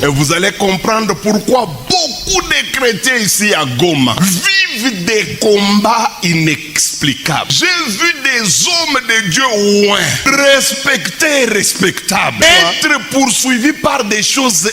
Et vous allez comprendre pourquoi beaucoup de chrétiens ici à Goma vivent des combats inexplicables. J'ai vu des hommes de Dieu loin, respectés, respectables, être poursuivis par des choses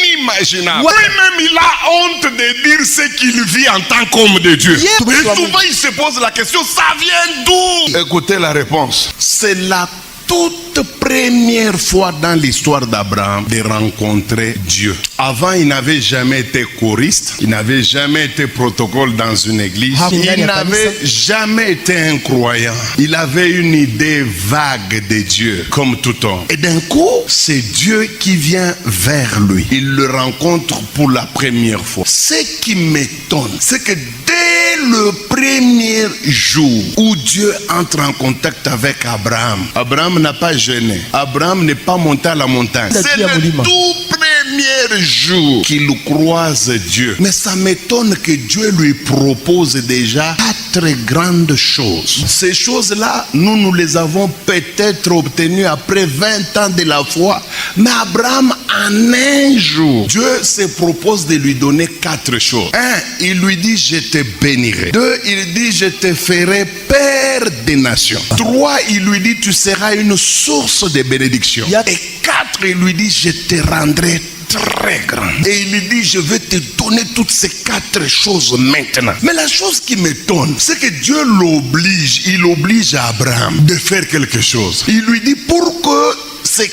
inimaginables. Lui-même, il a honte de dire ce qu'il vit en tant qu'homme de Dieu. Et souvent, il se pose la question, ça vient d'où? Écoutez la réponse. C'est la toute première fois dans l'histoire d'Abraham de rencontrer Dieu. Avant, il n'avait jamais été choriste, il n'avait jamais été protocole dans une église, il n'avait jamais été un croyant. Il avait une idée vague de Dieu, comme tout homme. Et d'un coup, c'est Dieu qui vient vers lui. Il le rencontre pour la première fois. Ce qui m'étonne, c'est que dès le premier jour où Dieu entre en contact avec Abraham, Abraham n'a pas jeûné. Abraham n'est pas monté à la montagne. C'est le tout premier jour qu'il croise Dieu. Mais ça m'étonne que Dieu lui propose déjà 4 grandes choses. Ces choses-là, nous les avons peut-être obtenues après 20 ans de la foi. Mais Abraham, en un jour, Dieu se propose de lui donner 4 choses. 1, il lui dit, je te bénirai. 2, il dit, je te ferai père des nations. 3, il lui dit, tu seras une source de bénédiction. Et 4, il lui dit, je te rendrai très grand. Et il lui dit, je vais te donner toutes ces 4 choses maintenant. Mais la chose qui m'étonne, c'est que Dieu l'oblige, il oblige Abraham de faire quelque chose. Il lui dit, pour que ces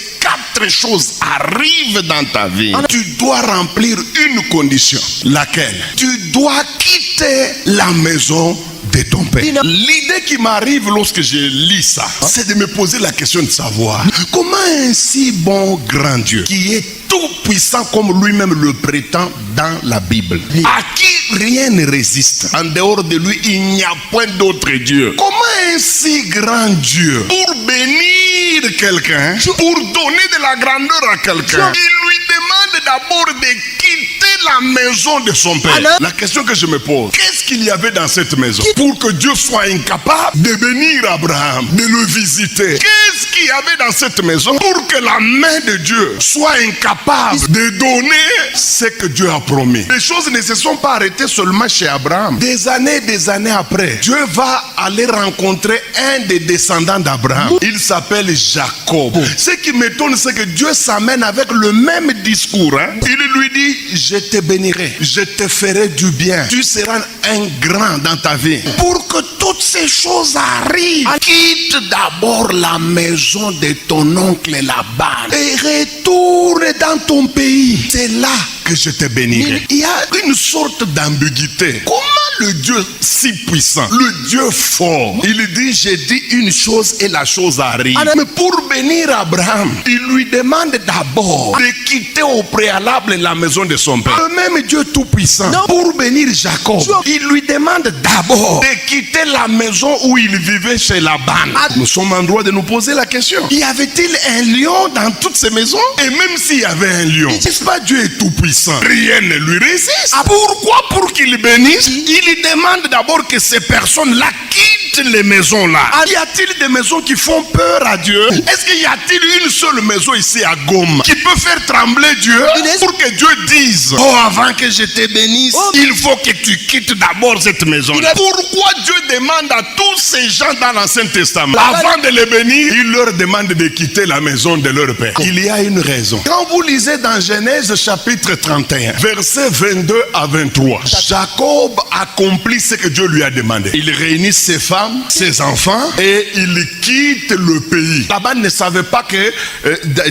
4 choses arrivent dans ta vie, tu dois remplir une condition. Laquelle? Tu dois quitter la maison de ton père. L'idée qui m'arrive lorsque je lis ça, c'est de me poser la question de savoir comment un si bon grand Dieu, qui est tout puissant comme lui-même le prétend dans la Bible, à qui rien ne résiste, en dehors de lui il n'y a point d'autre Dieu, comment un si grand Dieu, pour bénir quelqu'un, pour donner de la grandeur à quelqu'un, il lui demande d'abord de quitter la maison de son père? La question que je me pose, qu'est-ce qu'il y avait dans cette maison pour que Dieu soit incapable de bénir Abraham, de le visiter? Qu'est-ce qu'il y avait dans cette maison pour que la main de Dieu soit incapable de donner ce que Dieu a promis? Les choses ne se sont pas arrêtées seulement chez Abraham. Des années après, Dieu va aller rencontrer un des descendants d'Abraham. Il s'appelle Jacob. Ce qui m'étonne, c'est que Dieu s'amène avec le même discours. Il lui dit, je te bénirai, je te ferai du bien, tu seras un grand dans ta vie. Pour que toutes ces choses arrivent, quitte d'abord la maison de ton oncle Laban et retourne dans ton pays. C'est là que je te bénirai. Il y a une sorte d'ambiguïté. Comment le Dieu si puissant, le Dieu fort, il dit, j'ai dit une chose et la chose arrive. Mais pour bénir Abraham, il lui demande d'abord de quitter au préalable la maison de son père. Le même Dieu tout puissant, pour bénir Jacob, il lui demande d'abord de quitter la maison où il vivait chez Laban. Nous sommes en droit de nous poser la question, y avait-il un lion dans toutes ces maisons? Et même s'il y avait un lion, n'est-ce pas Dieu est tout puissant, rien ne lui résiste? Pourquoi pour qu'il bénisse, il lui demande d'abord que ces personnes-là quittent les maisons-là? Y a-t-il des maisons qui font peur à Dieu? Est-ce qu'il y a-t-il une seule maison ici à Goma qui peut faire trembler Dieu pour que Dieu dise, oh, avant que je te bénisse, il faut que tu quittes d'abord cette maison-là? Pourquoi Dieu demande à tous ces gens dans l'Ancien Testament, avant de les bénir, il leur demande de quitter la maison de leur père? Il y a une raison. Quand vous lisez dans Genèse chapitre 31, versets 22 à 23, Jacob accomplit ce que Dieu lui a demandé. Il réunit ses femmes, ses enfants et il quitte le pays. Laban ne savait pas que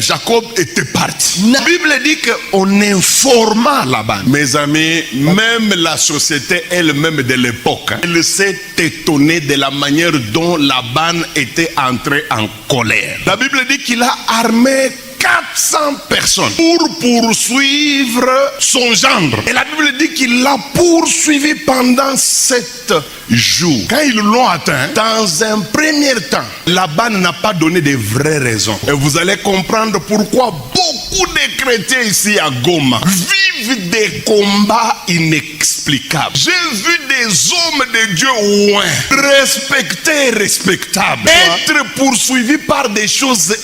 Jacob était parti. La Bible dit qu'on informa Laban. Mes amis, même la société elle-même de l'époque, elle s'est étonnée de la manière dont Laban était entré en colère. La Bible dit qu'il a armé 400 personnes pour poursuivre son gendre. Et la Bible dit qu'il l'a poursuivi pendant 7 jours. Quand ils l'ont atteint, dans un premier temps, Laban n'a pas donné de vraies raisons. Et vous allez comprendre pourquoi beaucoup de chrétiens ici à Goma vivent des combats inexplicables. J'ai vu des hommes de Dieu loin, respectés, respectables, être poursuivis par des choses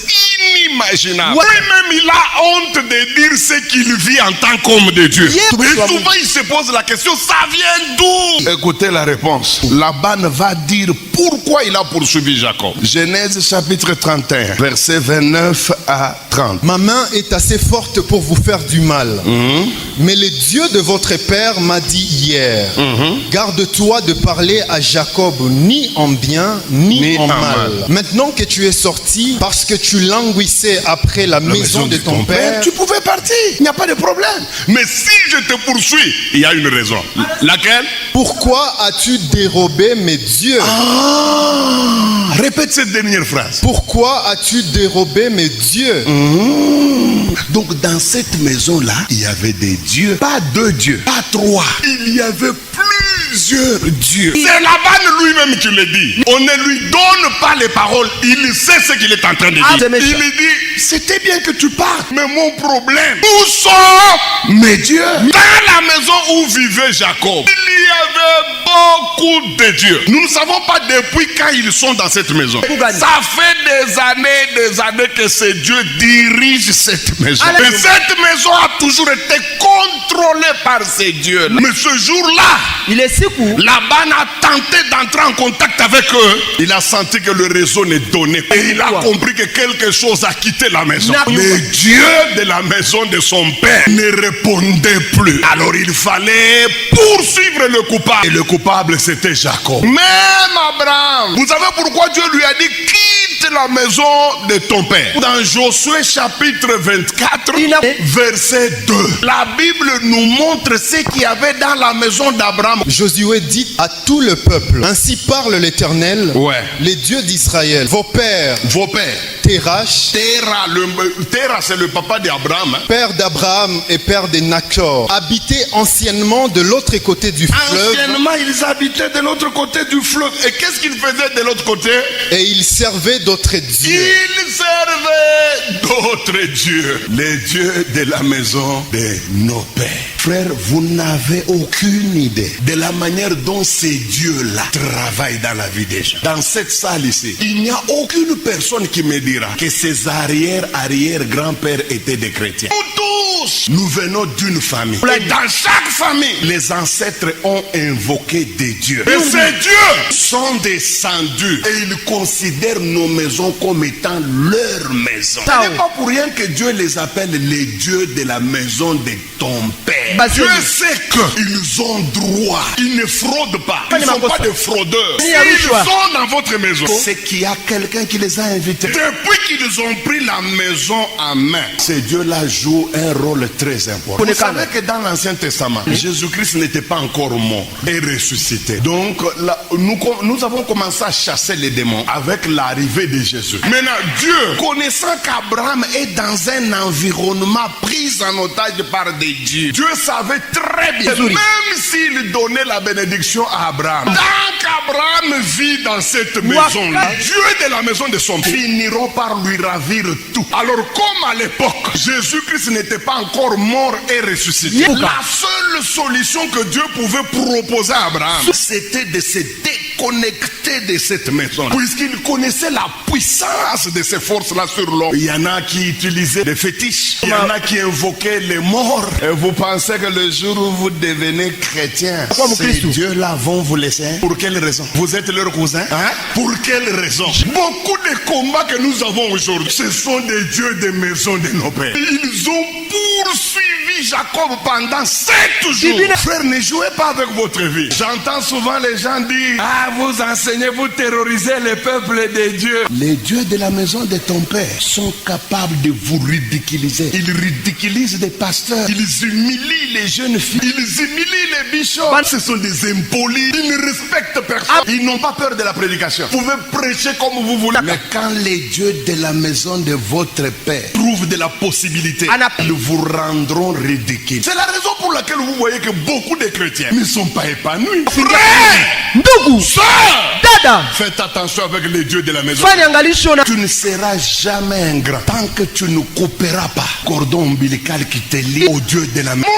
inimaginable. Lui-même, il a honte de dire ce qu'il vit en tant qu'homme de Dieu. Et souvent, il se pose la question, ça vient d'où? Écoutez la réponse. Laban va dire pourquoi il a poursuivi Jacob. Genèse chapitre 31, versets 29 à 30. Ma main est assez forte pour vous faire du mal. Mais le Dieu de votre père m'a dit hier, garde-toi de parler à Jacob ni en bien ni en mal. Maintenant que tu es sorti, parce que tu languissais après la maison de ton père, tu pouvais partir, il n'y a pas de problème. Mais si je te poursuis, il y a une raison. Laquelle? Pourquoi as-tu dérobé mes dieux? Répète cette dernière phrase. Pourquoi as-tu dérobé mes dieux? Donc dans cette maison-là, il y avait des dieux, pas 2 dieux, pas 3. Il y avait plusieurs dieux. C'est Laban lui-même qui le dit. On ne lui donne pas les paroles, il sait ce qu'il est en train de dire. Il lui dit, c'était bien que tu partes, mais mon problème, où sont mes dieux? Dans la maison où vivait Jacob, il y avait beaucoup de dieux. Nous ne savons pas depuis quand ils sont dans cette maison. Ça fait des années que ces dieux dirigent cette maison. Et cette maison a toujours été contrôlée par ces dieux. Mais ce jour-là, Laban a tenté d'entrer en contact avec eux. Il a senti que le réseau n'est donné. Et il a compris que quelque chose a quitté la maison. Les dieux de la maison de son père ne répondaient plus. Alors il fallait poursuivre le coupable. Et le coupable, c'était Jacob. Même Abraham. Vous savez pourquoi Dieu lui a dit quitte la maison de ton père? Dans Josué chapitre 24, verset 2. La Bible nous montre ce qu'il y avait dans la maison d'Abraham. Josué dit à tout le peuple, ainsi parle l'Éternel, les dieux d'Israël, vos pères, Térash, Téra c'est le papa d'Abraham, père d'Abraham et père de Nachor, habitaient anciennement de l'autre côté du fleuve. Anciennement, ils habitaient de l'autre côté du fleuve. Et qu'est-ce qu'ils faisaient de l'autre côté? Et ils servaient d'autres dieux. Ils servaient d'autres dieux. Les dieux de la maison de nos pères. Frère, vous n'avez aucune idée de la manière dont ces dieux-là travaillent dans la vie des gens. Dans cette salle ici, il n'y a aucune personne qui me dira que ses arrière-grands-pères étaient des chrétiens. Nous tous, nous venons d'une famille. Et dans chaque famille, les ancêtres ont invoqué des dieux. Et ces dieux sont descendus et ils considèrent nos maisons comme étant leur maison. Ce n'est pas pour rien que Dieu les appelle les dieux de la maison de ton père. Dieu sait qu'ils ont droit. Ils ne fraudent pas. Ils ne sont pas des fraudeurs. Ils sont dans votre maison. C'est qu'il y a quelqu'un qui les a invités. Depuis qu'ils ont pris la maison en main, ces dieux-là jouent un rôle très important. Vous savez que dans l'Ancien Testament, Jésus-Christ n'était pas encore mort et ressuscité. Donc, là, nous avons commencé à chasser les démons avec l'arrivée de Jésus. Maintenant, Dieu, connaissant qu'Abraham est dans un environnement pris en otage par des dieux, Dieu savait très bien, même s'il donnait la bénédiction à Abraham, tant qu'Abraham vit dans cette maison-là, Dieu de la maison de son père finiront par lui ravir tout. Alors comme à l'époque, Jésus-Christ n'était pas encore mort et ressuscité, la seule solution que Dieu pouvait proposer à Abraham, c'était de se déconnecter de cette maison, puisqu'il connaissait la puissance de ces forces-là sur l'homme. Il y en a qui utilisaient des fétiches, il y en a qui invoquaient les morts. Et vous pensez que le jour où vous devenez chrétien, ces dieux-là vont vous laisser? Pour quelle raison? Vous êtes leur cousin? Pour quelle raison? Beaucoup de combats que nous avons aujourd'hui, ce sont des dieux des maisons de nos pères. Ils ont poursuivi Jacob pendant 7 jours. Frère, ne jouez pas avec votre vie. J'entends souvent les gens dire, vous enseignez, vous terrorisez les peuples des dieux. Les dieux de la maison de ton père sont capables de vous ridiculiser. Ils ridiculisent des pasteurs. Ils humilient les jeunes filles. Ils humilient les bishops. Ce sont des impolis. Ils ne respectent personne. Ils n'ont pas peur de la prédication. Vous pouvez prêcher comme vous voulez. Mais quand les dieux de la maison de votre père trouvent de la possibilité, ils vous rendront ridicule. C'est la raison pour laquelle vous voyez que beaucoup de chrétiens ne sont pas épanouis. Faites attention avec les dieux de la maison. Tu ne seras jamais ingrat tant que tu ne couperas pas cordon ombilical qui te lie au Dieu de la maison.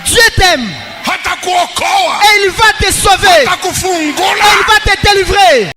Dieu t'aime et il va te sauver. Il va te délivrer.